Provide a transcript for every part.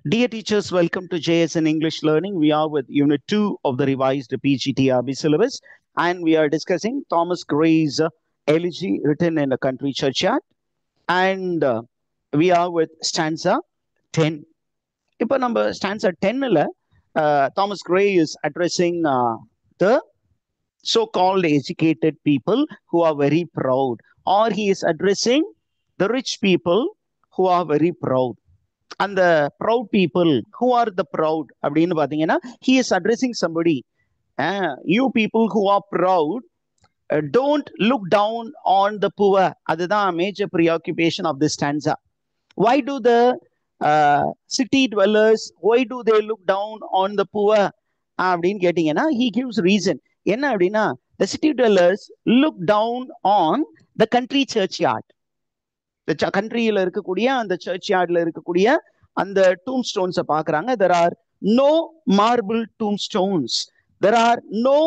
Dear teachers, welcome to JSN English Learning. We are with Unit 2 of the revised PGTRB syllabus, and we are discussing Thomas Gray's Elegy written in a country churchyard, and we are with stanza 10. இப்போ நம்ம stanza 10ல Thomas Gray is addressing the so-called educated people who are very proud, or he is addressing the rich people who are very proud. And the proud people, who are the proud அப்படின்னு பாத்தீங்கன்னா he is addressing somebody. You people who are proud, don't look down on the poor. அதுதான் major preoccupation of this stanza. Why do the city dwellers, why do they look down on the poor அப்படின்னு கேட்டீங்கன்னா he gives reason. என்ன அப்படின்னா the city dwellers look down on the country churchyard. கண்ட்ரியில இருக்கக்கூடிய அந்த search யார்ட்ல இருக்கக்கூடிய அந்த டூம் ஸ்டோன்ஸை பாக்குறாங்க. there are no marble tombstones, there are no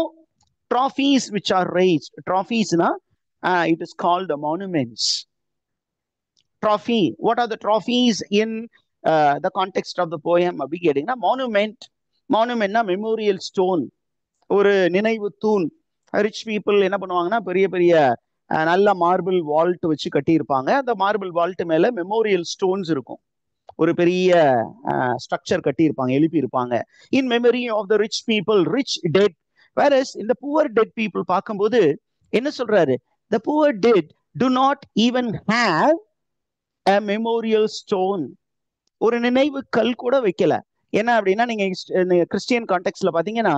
trophies which are raised. Trophiesna it is called monuments. Trophy, what are the trophies in the context of the poem அப்படி கேட்டீங்கன்னா monumentனா memorial stone, ஒரு நினைவு தூண். Rich people என்ன பண்ணுவாங்கன்னா பெரிய பெரிய நல்ல மார்பிள் வால்ட் வச்சு கட்டியிருப்பாங்க. அந்த மார்பிள் வால்ட் மேல மெமோரியல் ஸ்டோன்ஸ் இருக்கும், ஒரு பெரிய ஸ்ட்ரக்சர் கட்டியிருப்பாங்க, எழுப்பியிருப்பாங்க. In memory of the rich people, rich dead. Whereas இந்த புவர் டெட் பீப்புள் பார்க்கும்போது என்ன சொல்றாரு, the poor dead do not even have a memorial stone. ஒரு நினைவு கல் கூட வைக்கல. என்ன அப்படின்னா நீங்க கிறிஸ்டியன் கான்டெக்ட்ல பாத்தீங்கன்னா,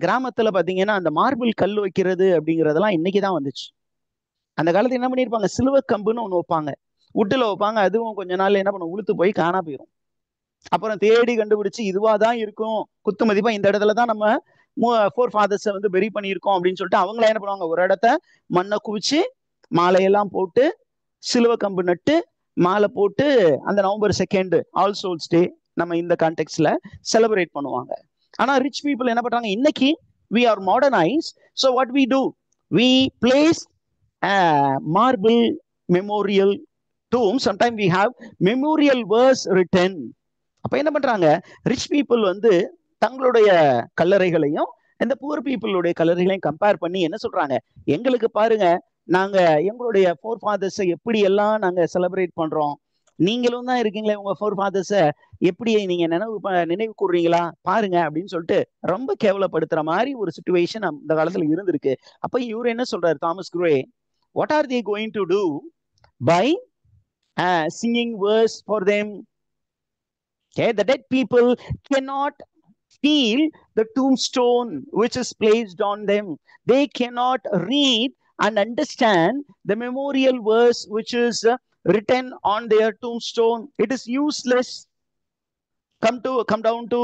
கிராமத்துல பாத்தீங்கன்னா அந்த மார்பிள் கல் வைக்கிறது அப்படிங்கறதெல்லாம் இன்னைக்குதான் வந்துச்சு. அந்த காலத்துல என்ன பண்ணிருப்பாங்க, சிலுவை கம்புன்னு ஒண்ணு வைப்பாங்க, உட்டுல வைப்பாங்க. அதுவும் கொஞ்ச நாள் என்ன பண்ண, உளுத்து போய் காணா போயிடும். அப்புறம் தேடி கண்டுபிடிச்சு இதுவாதான் இருக்கும், குத்து மதிப்பா இந்த இடத்துலதான் நம்ம ஃபோர் ஃபாதர்ஸை வந்து பெரி பண்ணியிருக்கோம் அப்படின்னு சொல்லிட்டு அவங்கள என்ன பண்ணுவாங்க, ஒரு இடத்த மண்ணை குவிச்சு மாலையெல்லாம் போட்டு சிலுவை கம்பு நட்டு மாலை போட்டு அந்த நவம்பர் 2 ஆல் சோல்ஸ் டே நம்ம இந்த கான்டெக்ட்ல செலிப்ரேட் பண்ணுவாங்க. ஆனா ரிச் பீப்புள் என்ன பண்றாங்க, இன்னைக்கு we are modernized, so what we do, we place marble memorial tomb, sometimes we have memorial verse written. அப்ப என்ன பண்றாங்க, ரிச் பீப்புள் வந்து தங்களுடைய கல்லறைகளையும் இந்த புவர் பீப்புளுடைய கல்லறைகளையும் கம்பேர் பண்ணி என்ன சொல்றாங்க, எங்களுக்கு பாருங்க நாங்க எங்களுடைய ஃபோர் ஃபாதர்ஸை எப்படி எல்லாம் நாங்க செலிப்ரேட் பண்றோம், நீங்களும் தான் இருக்கீங்களே உங்க ஃபோர் ஃபாதர்ஸை எப்படி நீங்க நினைவு கூறுறீங்களா பாருங்க அப்படின்னு சொல்லிட்டு ரொம்ப கேவலப்படுத்துற மாதிரி ஒரு சிச்சுவேஷன் அந்த காலத்துல இருந்திருக்கு. அப்ப இவரு என்ன சொல்றாரு, Thomas Gray, what are they going to do by singing verse for them? Okay, the dead people cannot feel the tombstone which is placed on them. They cannot read and understand the memorial verse which is written on their tombstone. It is useless. Come down to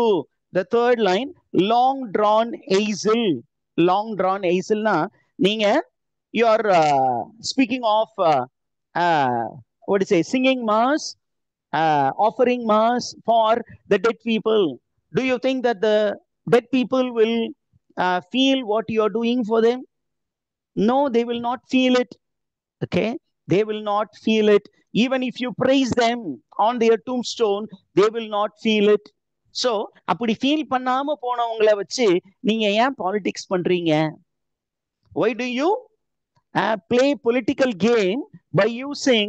the third line, long drawn hazel. Long drawn hazel na neenga you are speaking of what do you say, singing mass, offering mass for the dead people. Do you think that the dead people will feel what you are doing for them? No, they will not feel it. Okay, they will not feel it. Even if you praise them on their tombstone, they will not feel it. So அப்படி feel பண்ணாம போனவங்களை வச்சு நீங்க ஏன் politics பண்றீங்க? Why do you play political game by using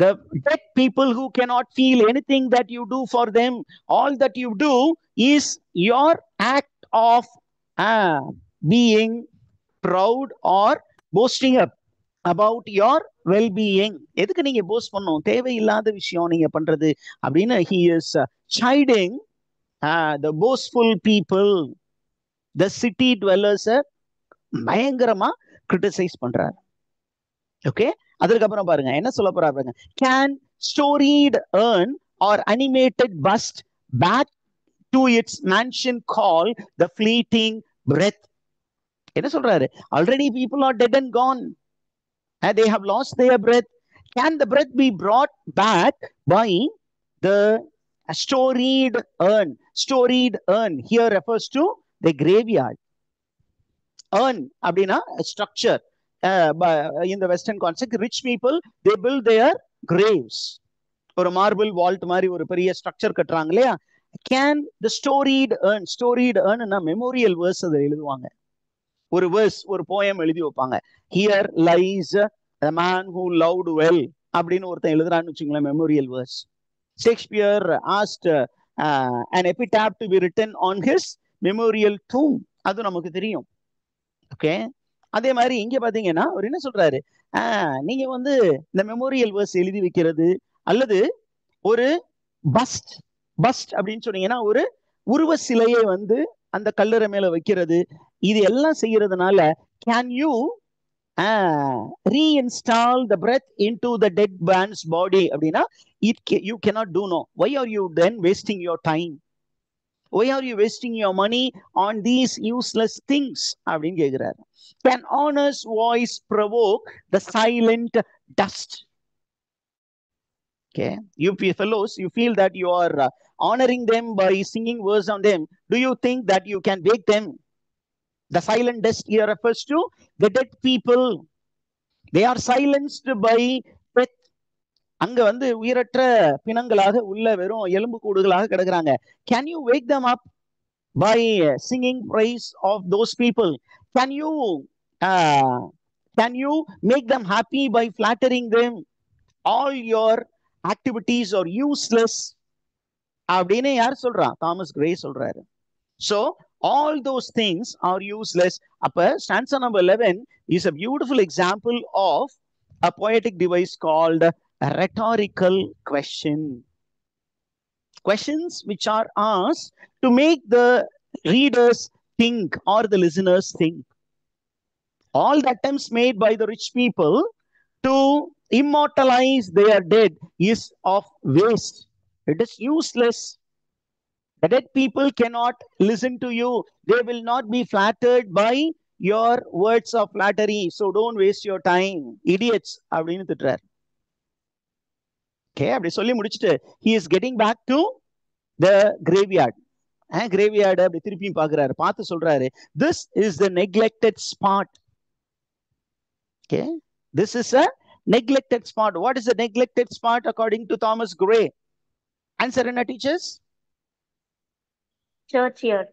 the dead people who cannot feel anything that you do for them? All that you do is your act of being proud or boasting up about your well-being. எதுக்கு நீங்க post பண்ணணும், தேவையில்லாத விஷயம் நீங்க பண்றது அப்படின்னு he is chiding the boastful people, the city dwellers பயங்கரமா criticise பண்றாரு. ஓகே, அதுக்கப்புறம் பாருங்க என்ன சொல்ல போறாங்க, can storied urn or animated bust back to its mansion call the fleeting breath. என்ன சொல்றாரு, already people are dead and gone and they have lost their breath. Can the breath be brought back by the storied urn? Storied urn here refers to the graveyard. Urn அப்படின்னா structure. In the western context, rich people they build their graves. ஒரு marble Walt மாதிரி ஒரு பெரிய structure கட்டுறாங்க இல்லையா, Can the storied earn memorial verse அதை எழுதுவாங்க. ஒரு வேர்ஸ், ஒரு போயம் எழுதி வைப்பாங்க. Here lies a man who loved well அப்படின்னு ஒருத்தன் எழுதுறான்னு வச்சுங்களேன், memorial verse. Shakespeare asked an epitaph to be written on his memorial tomb. அது நமக்கு தெரியும். ஓகே, அதே மாதிரி இங்க பாத்தீங்கன்னா அவர் என்ன சொல்றாரு, நீங்க வந்து இந்த மெமோரியல் வேர்ஸ் எழுதி வைக்கிறது அல்லது ஒரு பஸ்ட் அப்படின்னு சொன்னீங்கன்னா ஒரு உருவ சிலையை வந்து அந்த கல்லறை மேல வைக்கிறது, இது எல்லாம் செய்யறதுனால can you reinstall the breath into the dead man's body அப்படின்னா you cannot do no. Why are you then wasting your time? Why are you wasting your money on these useless things அப்படின்னு கேக்குறாரு. Can honest voice provoke the silent dust? Okay, you fellows, you feel that you are honoring them by singing words on them. Do you think that you can wake them? The silent dust here refers to the dead people. They are silenced by death. அங்க வந்து உயிரற்ற பிணங்களாக உள்ள வெறும் எலும்பு கூடுகளாக கிடக்குறாங்க. Can you wake them up by singing praise of those people? Can you make them happy by flattering them? All your activities are useless அப்படின்னு யார் சொல்றா? தாமஸ் கிரே சொல்றாரு. So all those things are useless. அப்ப stanza number 11 is a beautiful example of a poetic device called a rhetorical question. Questions which are asked to make the readers think or the listeners think. All the attempts made by the rich people to immortalize their dead is of waste. It is useless. The dead people cannot listen to you. They will not be flattered by your words of flattery. So don't waste your time. Idiots. அப்படின்னு திட்டுறார். Okay, அப்படி சொல்லி முடிச்சுட்டு he is getting back to the graveyard. graveyard அப்படி திருப்பியும் பார்க்கிறாரு. பார்த்து சொல்றாரு, this is the neglected spot. Okay, this is a neglected spot. What is the neglected spot according to Thomas Gray? Answer, teachers. Churchyard.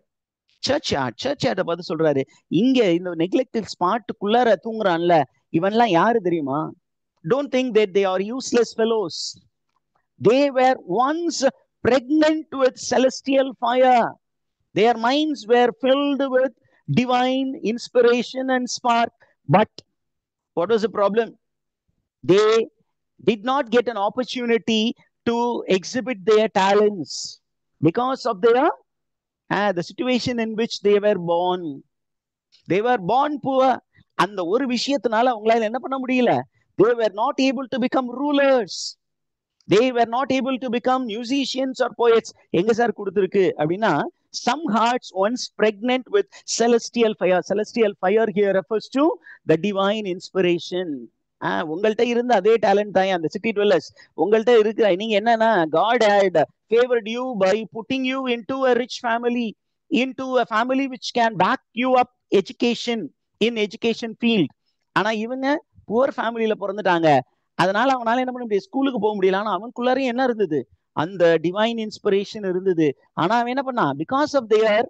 பார்த்து சொல்றாரு, இங்க இந்த neglected ஸ்பாட்டுக்குள்ளார தூங்குறான்ல, இவன்லாம் யாரு தெரியுமா? Don't think that they are useless fellows. They were once pregnant with celestial fire. Their minds were filled with divine inspiration and spark. But what was the problem? They did not get an opportunity to exhibit their talents because of their the situation in which they were born. They were born poor. அந்த ஒரு விஷயத்தினால அவங்களால என்ன பண்ண முடியல? They were not able to become rulers. They were not able to become musicians or poets. எங்க sir கொடுத்திருக்கு அப்படின்னா, some hearts once pregnant with celestial fire. Celestial fire here refers to the divine inspiration. உங்கள்கிட்ட இருந்த அதே talent தான் அந்த city dwellers உங்கள்கிட்ட இருக்கிற. நீங்க என்னன்னா, God had favored you by putting you into a rich family, into a family which can back you up in education field. ஆனா இவங்க புவர் ஃபேமிலியில பிறந்துட்டாங்க. அதனால அவனால என்ன பண்ண முடியாது, ஸ்கூலுக்கு போக முடியல. ஆனா அவனுக்குள்ளாரையும் என்ன இருந்தது? அந்த டிவைன் இன்ஸ்பிரேஷன் இருந்தது. ஆனா அவன் என்ன பண்ணான்? Because of their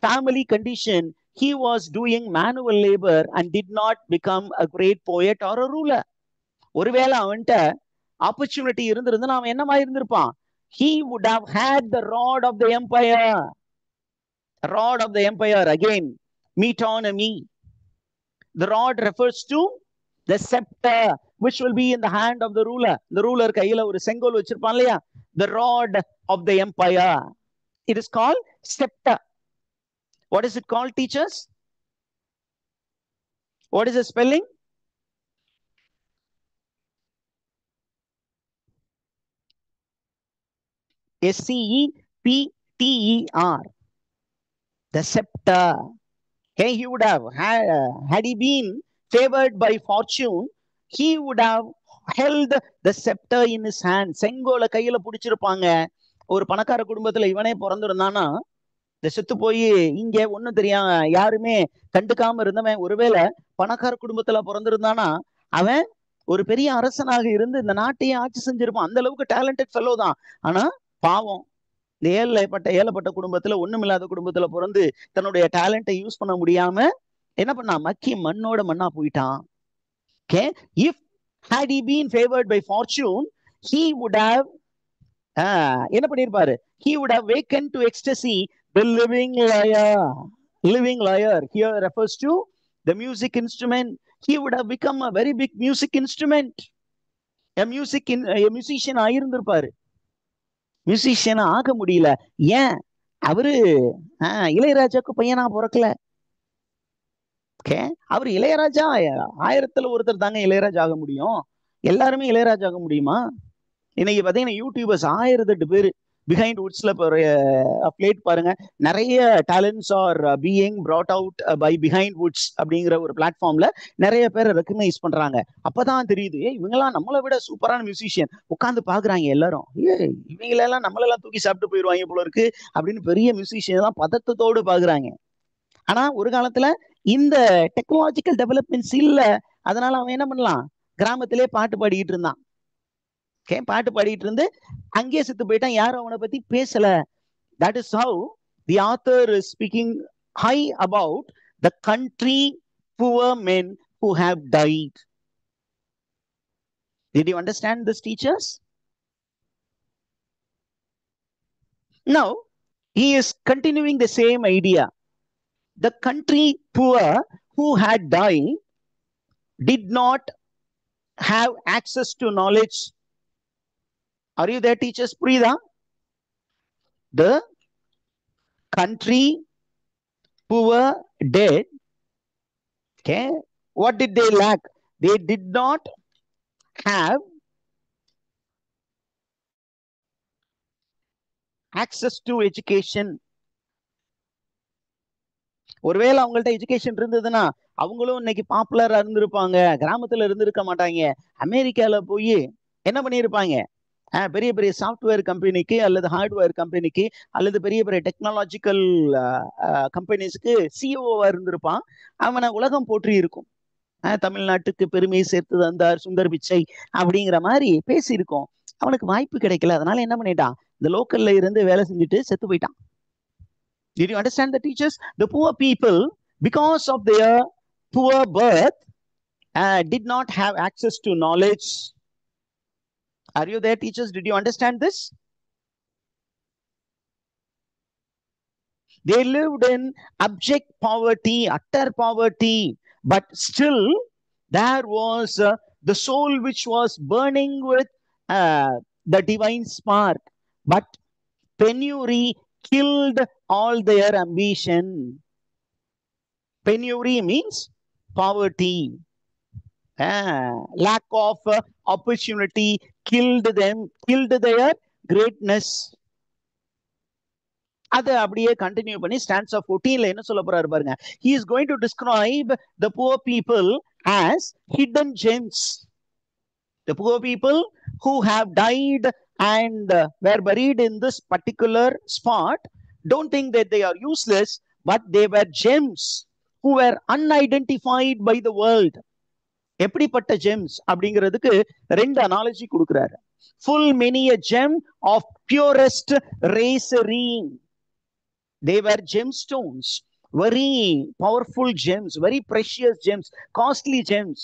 family condition he was doing manual labor and did not become a great poet or a ruler. ஒருவேளை அவன்கிட்ட ஆப்பர்ச்சுனிட்டி இருந்திருந்தா அவன் என்னமா இருந்திருப்பான்? He would have had the rod of the empire. Rod of the empire, again, metonymy. The rod refers to the scepter which will be in the hand of the ruler. The ruler கையில ஒரு செங்கோல் வச்சிருப்பான் இல்லையா? The rod of the empire. It is called scepter. What is it called, teachers? What is the spelling? S-C-E-P-T-E-R. The scepter. Hey, he would have had he been favored by fortune, he would have held the scepter in his hand. செங்கோலை கையில பிடிச்சிருப்பாங்க. ஒரு பணக்கார குடும்பத்துல இவனே பிறந்திருந்தானா, இந்த செத்து போய் இங்க ஒண்ணும் தெரியாம யாருமே கண்டுக்காம இருந்தவன் ஒருவேளை பணக்கார குடும்பத்துல பிறந்திருந்தானா, அவன் ஒரு பெரிய அரசனாக இருந்து இந்த நாட்டையே ஆட்சி செஞ்சிருப்பான். அந்த அளவுக்கு டேலண்டட் ஃபெல்லோ தான். ஆனா பாவம், இந்த ஏழப்பட்ட குடும்பத்துல ஒண்ணுமில்லாத குடும்பத்துல பிறந்து தன்னுடைய டேலண்ட்டை யூஸ் பண்ண முடியாம என்ன பண்ணா, மக்கி மண்ணோட மண்ணா போயிட்டான். Okay, if had he been favored by fortune, he would have என்ன பண்ணிருப்பாரு, he would have wakened to ecstasy the living lyre. Living lyre here refers to the music instrument. He would have become a very big music instrument. a musician ஆயிருந்திருப்பாரு. மியூசிஷியனா ஆக முடியல. ஏன்? அவரு இளையராஜாக்கு பையனா பிறக்கல. அவர் இளையராஜா 1000ல் ஒருத்தர் தாங்க இளையராஜா ஆக முடியும். எல்லாருமே இளையராஜா ஆக முடியுமா? இன்னைக்கு பாத்தீங்கன்னா யூடியூபர்ஸ் 1008 பேர் பிஹைண்ட் வுட்ஸ்ல பிளேட் பாருங்க. நிறைய talents are being brought out by Behindwoods அப்படிங்கிற ஒரு பிளாட்ஃபார்ம்ல நிறைய பேரை ரெக்கக்னைஸ் பண்றாங்க. அப்பதான் தெரியுது, இவங்கெல்லாம் நம்மளை விட சூப்பரான மியூசிஷியன். உட்காந்து பாக்குறாங்க எல்லாரும், இவங்களெல்லாம் நம்மளெல்லாம் தூக்கி சாப்பிட்டு போயிடுவாங்க போல இருக்கு அப்படின்னு பெரிய மியூசிஷியன் எல்லாம் பதத்தத்தோடு பாக்குறாங்க. ஆனா ஒரு காலத்துல இந்த டெக்னாலஜிக்கல் டெவலப்மெண்ட்ஸ் இல்ல. அதனால அவன் என்ன பண்ணலாம், கிராமத்திலே பாட்டு பாடிக்கிட்டு இருந்தான். பாட்டு பாடிட்டு இருந்து அங்கேயே செத்து போயிட்டான். யாரும் அவனை பத்தி பேசல. That is how the author is speaking high about the country poor men who have died. Did you understand this, teachers? Now he is continuing the same idea. The country poor who had died did not have access to knowledge. Are you there, teachers? புரியுதா? The country poor dead, what did they lack? They did not have access to education. ஒருவேளை அவங்கள்ட்ட education இருந்ததுன்னா அவங்களும் இன்னைக்கு பாப்புலரா இருந்திருப்பாங்க. கிராமத்துல இருந்திருக்க மாட்டாங்க. அமெரிக்கால போய் என்ன பண்ணியிருப்பாங்க, பெரிய பெரிய சாஃப்ட்வேர் கம்பெனிக்கு அல்லது ஹார்ட்வேர் கம்பெனிக்கு அல்லது பெரிய பெரிய டெக்னாலஜிக்கல் கம்பெனிஸ்க்கு சிஓவா இருந்திருப்பான். அவனை உலகம் போற்றி இருக்கும். தமிழ்நாட்டுக்கு பெருமையை சேர்த்து தந்தார் சுந்தர் பிச்சை அப்படிங்கிற மாதிரி பேசியிருக்கோம். அவனுக்கு வாய்ப்பு கிடைக்கல. அதனால என்ன பண்ணிட்டான், இந்த லோக்கல்ல இருந்து வேலை செஞ்சுட்டு செத்து போயிட்டான். Did you understand the teachers? The poor people, because of their poor birth, did not have access to knowledge. Are you there, teachers? Did you understand this? They lived in abject poverty, utter poverty, but still there was the soul which was burning with the divine spark. But penury killed all their ambition. Penury means poverty. Lack of opportunity killed them, killed their greatness. அதை அப்படியே continue பண்ணி stanza 14ல என்ன சொல்ல போறாரு பாருங்க. He is going to describe the poor people as hidden gems. The poor people who have died and were buried in this particular spot, don't think that they are useless, but they were gems who were unidentified by the world. எப்படிப்பட்ட gems அப்படிங்கிறதுக்கு 2 analogy கொடுக்கிறாரு. Full many a gem of purest racerine. They were gemstones, very powerful gems, very precious gems, costly gems.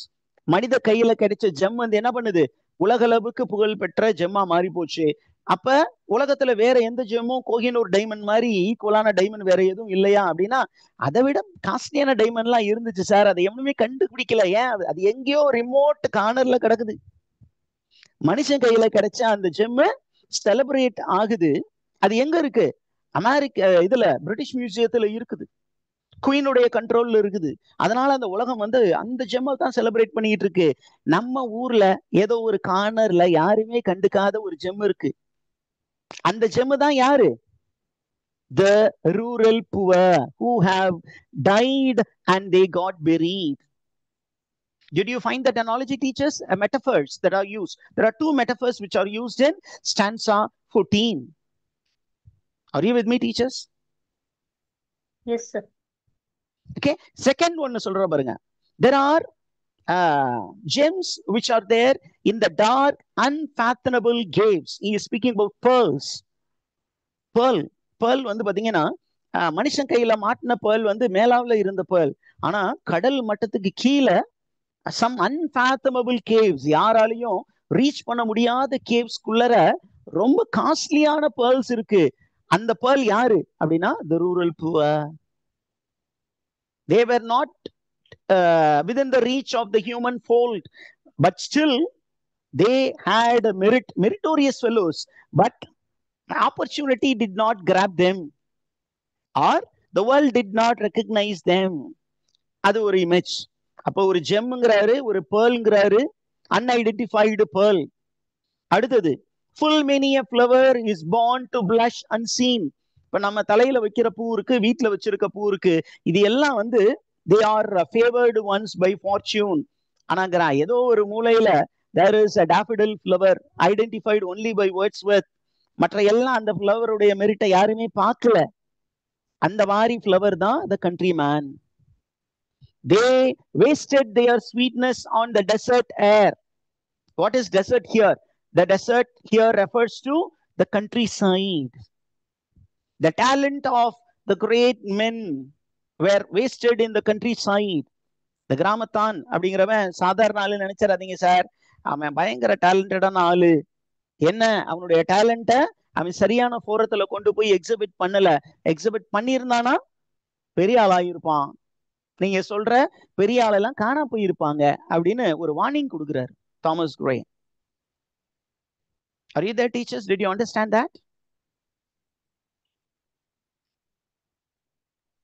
மனித கையில கிடைச்ச GeM வந்து என்ன பண்ணுது, உலகளவுக்கு புகழ் பெற்ற ஜெம்மா மாறி போச்சு. அப்ப உலகத்துல வேற எந்த ஜெம்மும் கோஹினூர் டைமண்ட் மாதிரி ஈக்குவலான டைமண்ட் வேற எதுவும் இல்லையா அப்படின்னா, அதை விட காஸ்ட்லியான டைமண்ட் எல்லாம் இருந்துச்சு சார், அதை எவனுமே கண்டுபிடிக்கல. ஏன்? அது எங்கேயோ ரிமோட் கார்னர்ல கிடக்குது. மனுஷன் கையில கிடைச்ச அந்த ஜெம்மு செலிப்ரேட் ஆகுது. அது எங்க இருக்கு? அமெரிக்கா இதுல பிரிட்டிஷ் மியூசியத்துல இருக்குது, குயினுடைய கண்ட்ரோல்ல இருக்குது. அதனால அந்த உலகம் வந்து அந்த ஜெம்மை தான் செலிப்ரேட் பண்ணிட்டு இருக்கு. நம்ம ஊர்ல ஏதோ ஒரு கார்னர்ல யாருமே கண்டுக்காத ஒரு ஜெம் இருக்கு. அந்த ஜெம்மு தான் யாரு? The rural poor who have died and they got buried. Did you find that analogy, teachers? Metaphors that are used. There are 2 metaphors which are used in stanza 14. Are you with me, teachers? Yes, sir. Okay. Second one சொல்ற பாருங்க. There are gems which are there in the dark, unfathomable caves. He is speaking about pearls. Pearl. Pearl வந்து பாத்தீங்கன்னா மனுஷன் கையில மாட்டின pearl வந்து மேலாவுல இருந்த pearl. ஆனா கடல் மட்டத்துக்கு கீழே சம் அன்ஃபாத்தமபிள் கேவ்ஸ், யாராலையும் ரீச் பண்ண முடியாத கேவ்ஸ்குள்ளர ரொம்ப காஸ்ட்லியான பேர்ல்ஸ் இருக்கு. அந்த பேர்ல் யாரு அப்படின்னா the rural poor. They were not within the reach of the human fold, but still they had meritorious fellows, but opportunity did not grab them, or the world did not recognize them. அது ஒரு image. அப்போ ஒரு ஜெம்ங்கிறாரு, ஒரு பேர்ல்ங்கிறாரு, unidentified pearl. அடுத்தது full many a flower is born to blush unseen. இப்ப நம்ம தலையில வைக்கிற பூ இருக்கு, வீட்டுல வச்சிருக்க பூ இருக்கு, இது எல்லாம் வந்து they are favored ones by fortune. ஆனாங்கிறா ஏதோ ஒரு மூலையில there is a daffodil flower identified only by Wordsworth. மற்ற எல்லாம் அந்த ஃப்ளவருடைய மெரிட்டை யாருமே பார்க்கல. அந்த மாதிரி ஃப்ளவர் தான் the countryman. They wasted their sweetness on the desert air. What is desert here? The desert here refers to the countryside. The talent of the great men were wasted in the countryside. The கிராமத்தான் அப்படிங்கிறவன் சாதாரண ஆளு நினைச்சிடாதீங்க sir. அவன் பயங்கர டேலண்டடான ஆளு. என்ன, அவனுடைய டேலண்ட அவன் சரியான போரத்துல கொண்டு போய் எக்ஸிபிட் பண்ணல. எக்ஸிபிட் பண்ணியிருந்தானா பெரிய ஆளாயிருப்பான். நீங்க சொல்ற பெரிய ஆளெல்லாம் காணா போயிருப்பாங்க அப்படின்னு ஒரு வார்னிங் கொடுக்கிறார் Thomas grey. Are you there, teachers? Did you understand that?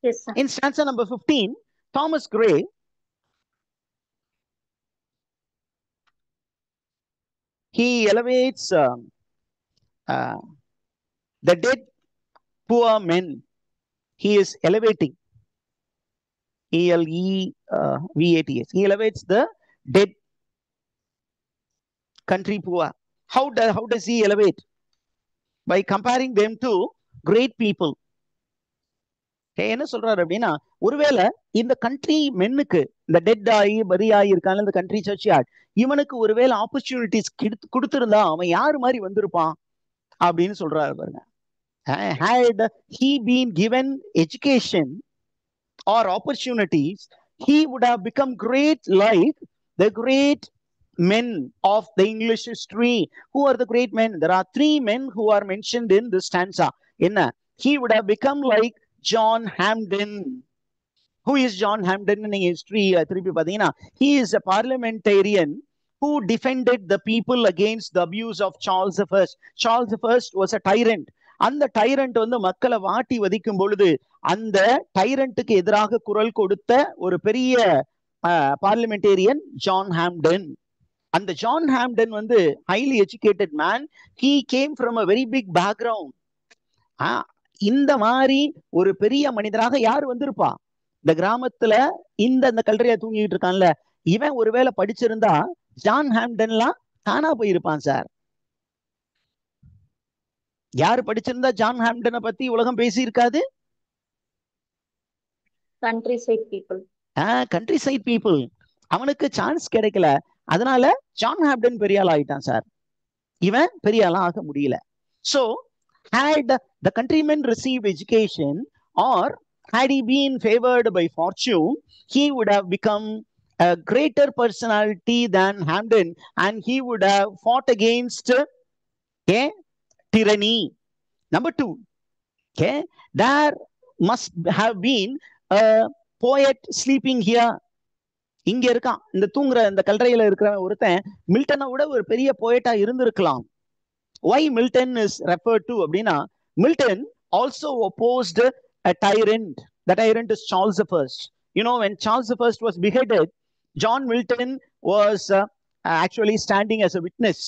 Yes, sir. In stanza number 15, Thomas Gray he elevates the dead poor men. He is elevating. ELEVATS. He elevates the dead country poor. How does he elevate? By comparing them to great people. என்ன சொல்றாரு அப்படின்னா, ஒருவேளை இந்த country மென்னுக்கு, இந்த dead ஆகி பரியாகி இருக்கான இந்த country சர்ச்சியார்ட், இவனுக்கு ஒருவேளை ஆப்பர்ச்சுனிட்டிஸ் கொடுத்திருந்தா அவன் யாரு மாதிரி வந்திருப்பான் அப்படின்னு சொல்றாரு பாருங்க. Had he been given education or opportunities, he would have become great like the great men of the English history. Who are the great men? There are 3 men who are mentioned in this stanza. Enna, he would have become like John Hampden. Who is John Hampden in history? He is a parliamentarian who defended the people against the abuse of Charles I. Charles I was a tyrant. அந்த tyrant வந்து மக்களை வாட்டி வதிக்கும் பொழுது அந்த டைரண்ட்டுக்கு எதிராக குரல் கொடுத்த ஒரு பெரிய பார்லிமெண்டேரியன் ஜான் ஹாம்டன். அந்த ஜான் ஹாம்டன் வந்து highly educated man. He came from a very big background. இந்த மாதிரி ஒரு பெரிய மனிதராக யார் வந்திருப்பா? இந்த கிராமத்துல இந்த கல்றையா தூங்கிட்டு இருக்கான்ல, இவன் ஒருவேளை படிச்சிருந்தா ஜான் ஹாம்டன்லாம் தானா போயிருப்பான் சார். யாரு படிச்சிருந்தா ஜான் ஹாம்டனை பத்தி உலகம் பேசி இருக்காது? Countryside people. countryside people. அவனுக்கு சான்ஸ் கிடைக்கல, அதனால ஜான் ஹாம்டன் பெரிய ஆள் ஆயிட்டான் சார். இவன் பெரிய ஆளா ஆக முடியல. So had the countrymen received education or had he been favored by fortune, he would have become a greater personality than Hampden, and he would have fought against tyranny. Number 2, there must have been a poet sleeping here. இங்க இருக்கான், இந்த தூங்குற இந்த கல்றையில இருக்கிற ஒருத்தன் மில்டனை விட ஒரு பெரிய போயட்டா இருந்திருக்கலாம். Why Milton is referred to அப்படின்னா, Milton also opposed a tyrant. The tyrant is Charles I. You know, when Charles I was beheaded, John Milton was actually standing as a witness.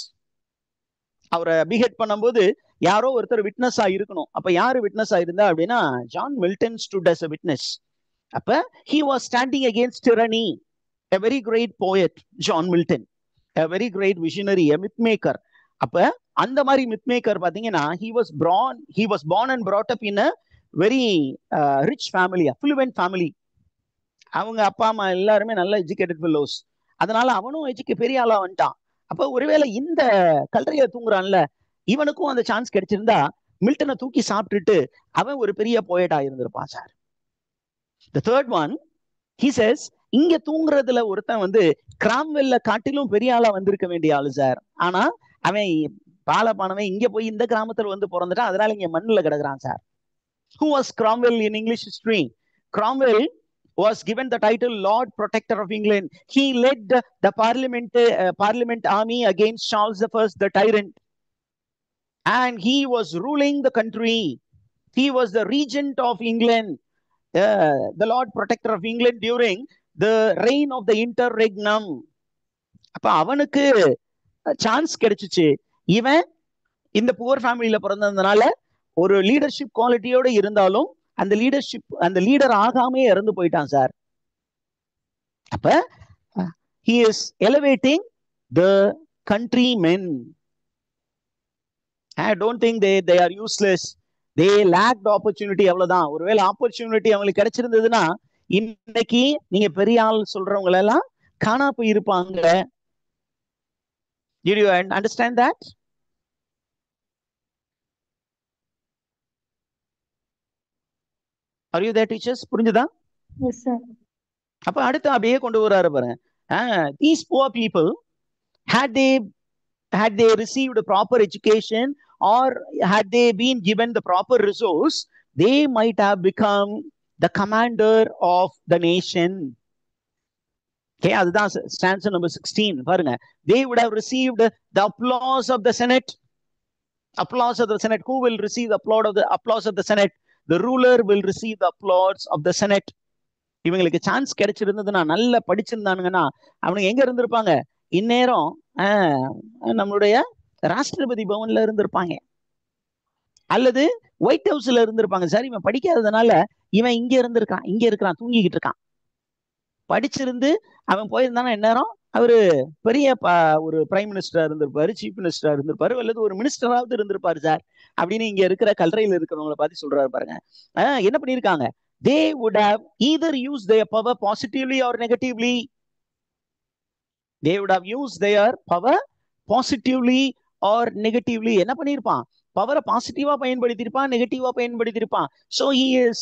அவரை பிஹெட் பண்ணும்போது யாரோ ஒருத்தர் விட்னஸா இருக்கணும். அப்ப யாரு விட்னஸா இருந்தா அப்படின்னா John Milton stood as a witness. அப்ப he was standing against tyranny. A very great poet, John Milton, a very great visionary, a myth maker. அப்ப அந்த மாதிரி myth maker பாத்தீங்கன்னா he was born and brought up in a very rich family, affluent family. அவங்க அப்பா அம்மா எல்லாருமே நல்ல educated fellows. அதனால அவனும் பெரிய ஆளா வந்துட்டான். அப்ப ஒருவேளை இந்த கல்றைய தூங்குறான்ல, இவனுக்கும் அந்த சான்ஸ் கிடைச்சிருந்தா மில்டனை தூக்கி சாப்பிட்டுட்டு அவன் ஒரு பெரிய போயட்டா இருந்திருப்பான் sir. The third one, he says, இங்க தூங்குறதுல ஒருத்தன் வந்து கிராம்வெல்ல காட்டிலும் பெரிய ஆளா வந்திருக்க வேண்டிய ஆளு சார். ஆனா அவன் பாலப்பானவன் இங்க போய் இந்த கிராமத்துல வந்து பிறந்துட்டான், அதனால இங்க மண்ணுல கிடக்குறான் sir. Who was Cromwell in English history? Cromwell was given the title Lord Protector of England. He led the Parliament army against Charles I, the tyrant. And he was ruling the country. He was the regent of England, the Lord Protector of England during the reign of the interregnum. அப்ப அவனுக்கு chance கிடைச்சிச்சு. இவன் இந்த poor ஃபேமிலியில பிறந்ததுனால ஒரு leadership குவாலிட்டியோட இருந்தாலும் அந்த லீடர் ஆகாமே இறந்து போயிட்டான் சார். அப்ப he is elevating the countrymen. I don't think they are useless. They lacked opportunity. அவ்வளவுதான். ஒருவேளை ஆப்பர்ச்சுனிட்டி அவங்களுக்கு கிடைச்சிருந்ததுன்னா இன்னைக்கு நீங்க பெரிய ஆள் சொல்றவங்க எல்லாம் காணா போயிருப்பாங்க. Did you understand that? Are you there, teachers? புரிஞ்சுதா? Yes, sir. அப்ப அடுத்து அப்படியே கொண்டு வராரு பாருங்க. These poor people, had they received a proper education or had they been given the proper resource, they might have become the commander of the nation. Okay, அதுதான் stanza number 16. பாருங்க. They would have received the applause of the Senate. Applause of the Senate. Who will receive the applause of the Senate? The ruler will receive the applause of the Senate. இவங்களுக்கு chance கிடைச்சிருந்ததுன்னா, நல்லா படிச்சிருந்தானுங்கன்னா அவனுங்க எங்க இருந்திருப்பாங்க? இந்நேரம் நம்மளுடைய ராஷ்டிரபதி பவன்ல இருந்திருப்பாங்க, அல்லது white ஹவுஸ்ல இருந்திருப்பாங்க. சார் இவன் படிக்காததுனால இவன் இங்க இருக்கிறான், தூங்கிக்கிட்டு இருக்கான். படிச்சிருந்து அவன் போயிருந்தானா இந்நேரம் அவரு பெரிய ஒரு பிரைம் மினிஸ்டரா இருந்திருப்பாரு, சீஃப் மினிஸ்டரா இருந்திருப்பாரு, அல்லது ஒரு மினிஸ்டராவது இருந்திருப்பாரு சார் அப்படின்னு இங்க இருக்கிற கல்லறையில் இருக்கிறவங்களை பார்த்து சொல்றாரு பாருங்க. என்ன பண்ணிருக்காங்க? They would have either used their power positively or negatively. They would have used their power positively or negatively. என்ன பண்ணிருப்பான்? பவரை பாசிட்டிவா பயன்படுத்திருப்பான், நெகட்டிவா பயன்படுத்திருப்பான். So he is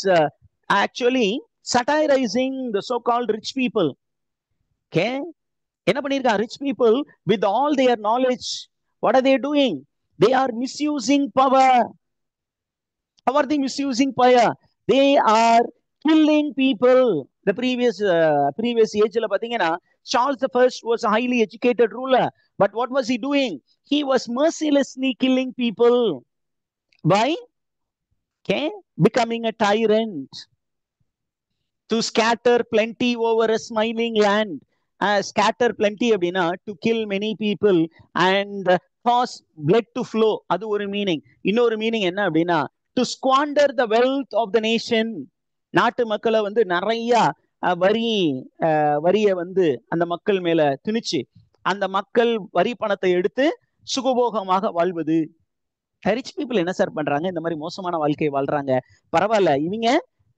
actually satirizing the so-called rich people. Okay? என்ன பண்ணிருக்கான்? Rich people with all their knowledge, what are they doing? They are misusing power. How are they misusing power? They are killing people. The previous age-ல பாத்தீங்கன்னா Charles I was a highly educated ruler, but what was he doing? He was mercilessly killing people by becoming a tyrant to scatter plenty over a smiling land. Scatter plenty அப்படின்னா to kill many people and cause blood to flow. அது ஒரு meaning. இன்னொரு meaning என்ன அப்படின்னா to squander the wealth of the nation. நாட்டு மக்களை வந்து நிறைய வரிய வந்து அந்த மக்கள் மேல திணிச்சு அந்த மக்கள் வரி பணத்தை எடுத்து சுகபோகமாக வாழ்வது. ரிச் பீப்புள் என்ன சார் பண்றாங்க? இந்த மாதிரி மோசமான வாழ்க்கை வாழ்றாங்க. பரவாயில்ல, இவங்க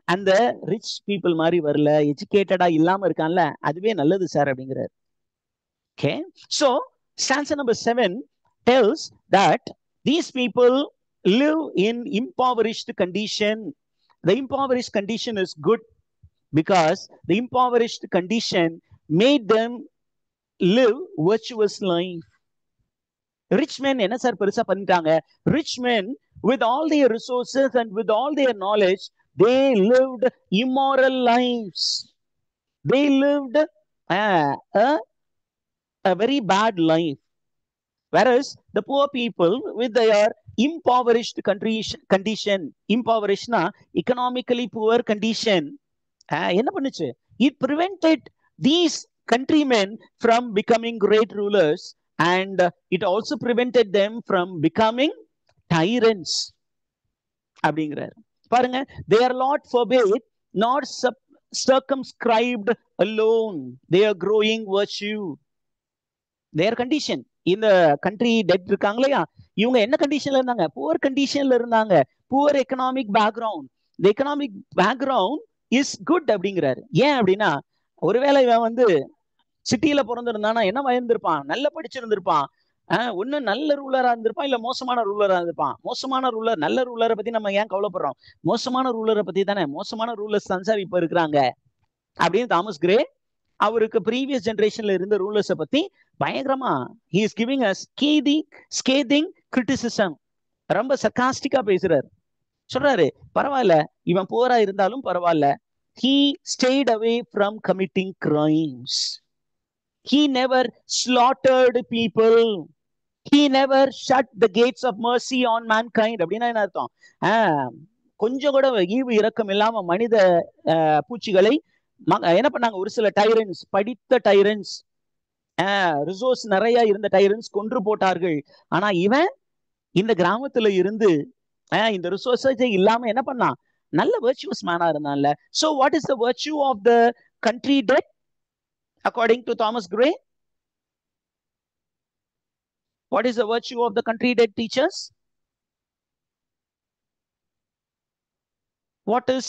அந்த ரிச் பீப்புள் மாதிரி வரல, எஜுகேட்டடா இல்லாம இருக்கான்ல, அதுவே நல்லது சார் அப்படிங்கிறார். Okay, so stanza number 7 tells that these people live in impoverished condition. The impoverished condition is good because the impoverished condition made them live virtuous life. Rich men என்ன sir பெருசா பண்ணிட்டாங்க? Rich men with all their resources and with all their knowledge, they lived immoral lives. They lived a very bad life. Whereas the poor people with their impoverished condition, impoverished na economically poor condition, என்ன பண்ணுச்சு? It prevented these countrymen from becoming great rulers, and it also prevented them from becoming tyrants. அப்படிங்கிறார் பாருங்க. Their Lord forbade, not circumscribed alone their growing virtue. Their condition, இந்த country dead இருக்காங்க இல்லையா, இவங்க என்ன கண்டிஷன்ல இருந்தாங்க? புவர் கண்டிஷன்ல இருந்தாங்க. Poor economic background. இந்த எக்கனாமிக் பேக்ரவுண்ட் இஸ் குட் அப்படிங்கிறாரு. ஏன் அப்படின்னா, ஒருவேளை இவன் வந்து சிட்டியில பிறந்திருந்தானா என்ன இருந்திருப்பான்? நல்லா படிச்சிருந்திருப்பான், ஒண்ணு நல்ல ரூலரா இருந்திருப்பான், இல்ல மோசமான ரூலரா இருந்திருப்பான். மோசமான ரூலர், நல்ல ரூலரை பத்தி நம்ம ஏன் கவலைப்படுறோம்? மோசமான ரூலரை பத்தி தானே. மோசமான ரூலர்ஸ் தான் சார் இப்ப இருக்கிறாங்க அப்படின்னு தாமஸ் கிரே அவருக்கு ப்ரீவியஸ் ஜெனரேஷன்ல இருந்த ரூலர்ஸை பத்தி பயங்கரமா he is giving us scathing criticism. ரொம்ப சர்காஸ்டிக்கா பேசுறாரு. சொல்றாரு, பரவாயில்ல இவன் போரா இருந்தாலும் பரவாயில்ல, he stayed away from committing crimes, he never slaughtered people, he never shut the gates of mercy on mankind. அப்படின்னா என்ன அர்த்தம்? கொஞ்சம் கூட ஈவு இரக்கம் இல்லாம மனித பூச்சிகளை என்ன பண்ணாங்க? ஒரு சில டைரன்ஸ், படித்த டைரன்ஸ், ரிசோர்ஸ் நிறைய இருந்த டைரன்ஸ் கொன்று போட்டார்கள். ஆனா இவன் இந்த கிராமத்துல இருந்து இந்த ரிசோர்ஸே இல்லாம என்ன பண்ணான்? நல்ல வர்ச்சுவஸ் மேனா இருந்தான்ல. So what is the virtue of the country dead according to Thomas Gray? What is the virtue of the country dead, teachers? What is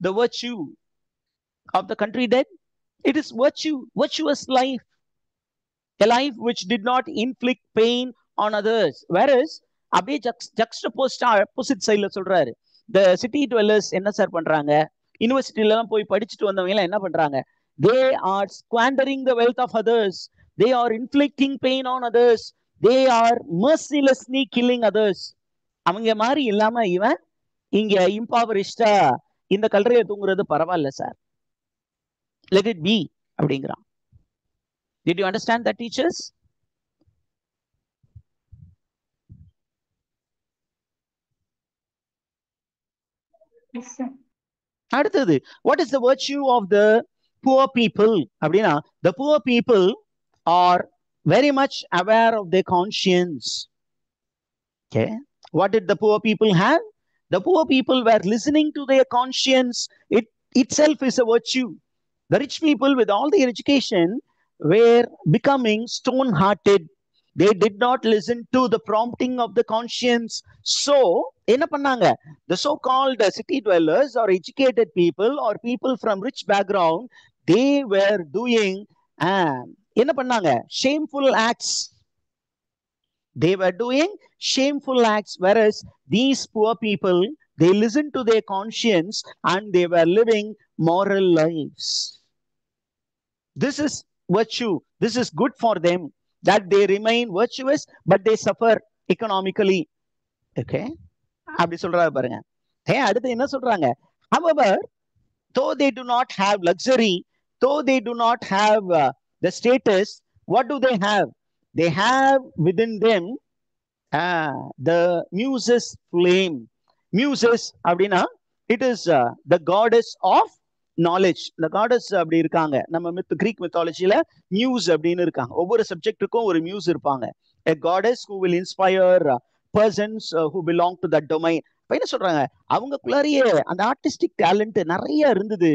the virtue of the country dead? It is virtuous life, a life which did not inflict pain on others. Whereas அப்படியே juxtaposed opposite sideல சொல்றாரு, the city dwellers என்ன sir பண்றாங்க? யூனிவர்சிட்டில எல்லாம் போய் படிச்சுட்டு வந்தவங்க எல்லாம் என்ன பண்றாங்க? They are squandering the wealth of others, they are inflicting pain on others, they are mercilessly killing others. அவங்க மாதிரி இல்லாம இவன் இங்க இம்பாவரிஸ்டா இந்த கல்லறையை தூங்குறது பரவாயில்ல சார், let it be அப்படிங்கிறான். Did you understand that, teachers? Yes, sir. அடுத்தது, what is the virtue of the poor people? அப்படின்னா the poor people are very much aware of their conscience. Okay, what did the poor people have? The poor people were listening to their conscience. It itself is a virtue. The rich people with all their education were becoming stone-hearted. They did not listen to the prompting of the conscience. So என்ன பண்ணாங்க? The so-called city dwellers or educated people or people from rich background, they were doing என்ன பண்ணாங்க? Shameful acts. They were doing shameful acts, whereas these poor people, they listened to their conscience and they were living moral lives. This is virtue. This is good for them, that they remain virtuous but they suffer economically. Okay, அப்படி சொல்றாரு பாருங்க. அடுத்து என்ன சொல்றாங்க? However, though they do not have luxury, though they do not have the status, what do they have? They have within them the muses flame. Muses அப்படின்னா it is the goddess of knowledge. The goddess அப்படி இருக்காங்க. நம்ம Greek மித்தாலஜில muse அப்படின்னு இருக்காங்க. ஒவ்வொரு சப்ஜெக்ட்டுக்கும் ஒரு muse இருப்பாங்க. A goddess who will inspire persons who belong to that domain. இப்ப என்ன சொல்றாங்க? அவங்களுக்குள்ளாரியே அந்த ஆர்டிஸ்டிக் டேலண்ட் நிறைய இருந்தது.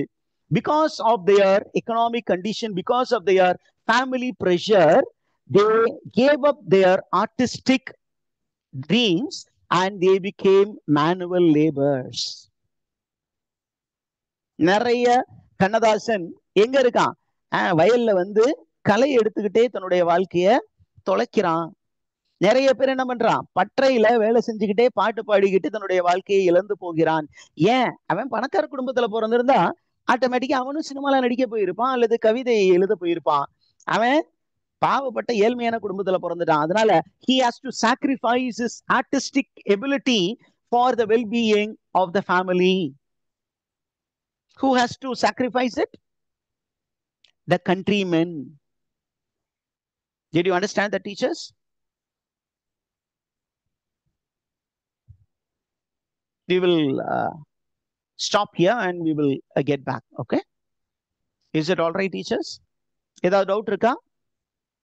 Because of their economic condition, because of their family pressure, they gave up their artistic dreams and they became manual laborers. நிறைய கண்ணதாசன் எங்க இருக்கான்? வயல்ல வந்து களை எடுத்துக்கிட்டே தன்னுடைய வாழ்க்கைய தொலைக்கிறான். நிறைய பேர் என்ன பண்றான்? பற்றையில வேலை செஞ்சுக்கிட்டே பாட்டு பாடிக்கிட்டு தன்னுடைய வாழ்க்கையை இழந்து போகிறான். ஏன்? அவன் பணக்கார குடும்பத்துல பிறந்திருந்தா ஆட்டோமேட்டிக்கா அவனும் சினிமால நடிக்க போயிருப்பான் அல்லது கவிதை எழுத போயிருப்பான். அவன் பாவப்பட்ட ஏழ்மையான குடும்பத்துல பிறந்துட்டான். அதனால he has to sacrifice his artistic ability for the well-being of the family. Who has to sacrifice it? The countrymen. Did you understand that, teachers? We will stop here and we will get back. Okay, is it all right, teachers? ஏதாவது doubt இருக்கா?